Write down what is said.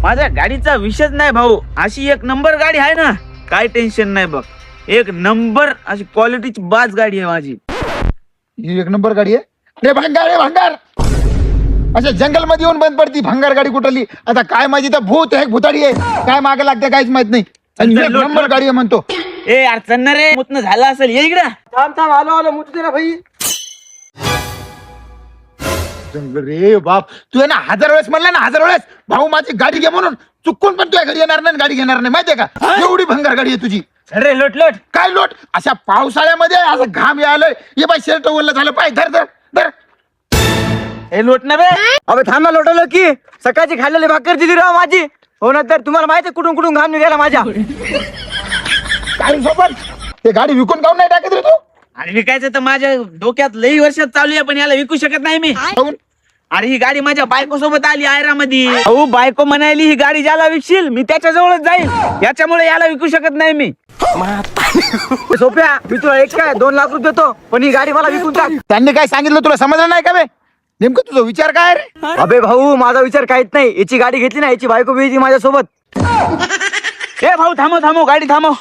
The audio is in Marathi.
माझ्या गाडीचा विषयच नाही भाऊ, अशी एक नंबर गाडी आहे ना, काय टेन्शन नाही बघ. एक नंबर अशी क्वालिटीची बाज गाडी आहे माझी. ही एक नंबर गाडी आहे. अरे भंगार आहे भंगार, अशा जंगल मध्ये येऊन बंद पडती भंगार गाडी कुठली. आता काय माझी तर भूत आहे भुताडी आहे, काय मागे लागते काहीच माहित नाही. आणि एक नंबर गाडी आहे म्हणतो. ए अडचण ना रे, मुतन झालं असेल, ये इकडे. थांब थांब, आलो आलो, मुतू दे ना भाई. रे बाप, तू आहे ना 1000 वेळेस म्हणला ना, 1000 वेळेस भाऊ माझी गाडी घे म्हणून, चुकून पण तुझ्या घरी येणार नाही, गाडी घेणार नाही, माहितीये का. एवढी भंगार गाडी आहे तुझी. अरे लोट लोट. काय लोट, अशा पावसाळ्यामध्ये असं घाम यायलंय, ये बाई शर्ट ओरलं झालं पाय, धर धर धर. हे लोट ना बे. अबे थांब ना, लोटवलं की सकाळची खाल्लेली भाकर दिली राव माझी. हो ना, तर तुम्हाला माहिती आहे कुठून कुठून घाम निघाला माझ्या. काय सोबत ते गाडी विकून काऊन नाही टाकत रे तू. आणि विकायचं तर माझ्या डोक्यात लई वर्षात चालू आहे, पण याला विकू शकत नाही मी. काहून? अरे ही गाडी माझ्या बायको सोबत आली आयरा मध्ये. अहो बायको म्हणाली ही गाडी ज्याला विकशील मी त्याच्या जवळच जाईल, याच्यामुळे याला विकू शकत नाही मी. सोप्या, मी तुला एक काय 2 लाख रुपये देतो, पण ही गाडी मला विकून टाक. त्यांनी काय सांगितलं तुला समजलं नाही का बे. नेमकं तुझा विचार काय रे. अबे भाऊ, माझा विचार काहीच नाही. याची गाडी घेतली ना, याची बायको बी माझ्यासोबत. ए भाऊ थांबव थांबव, गाडी थांबव.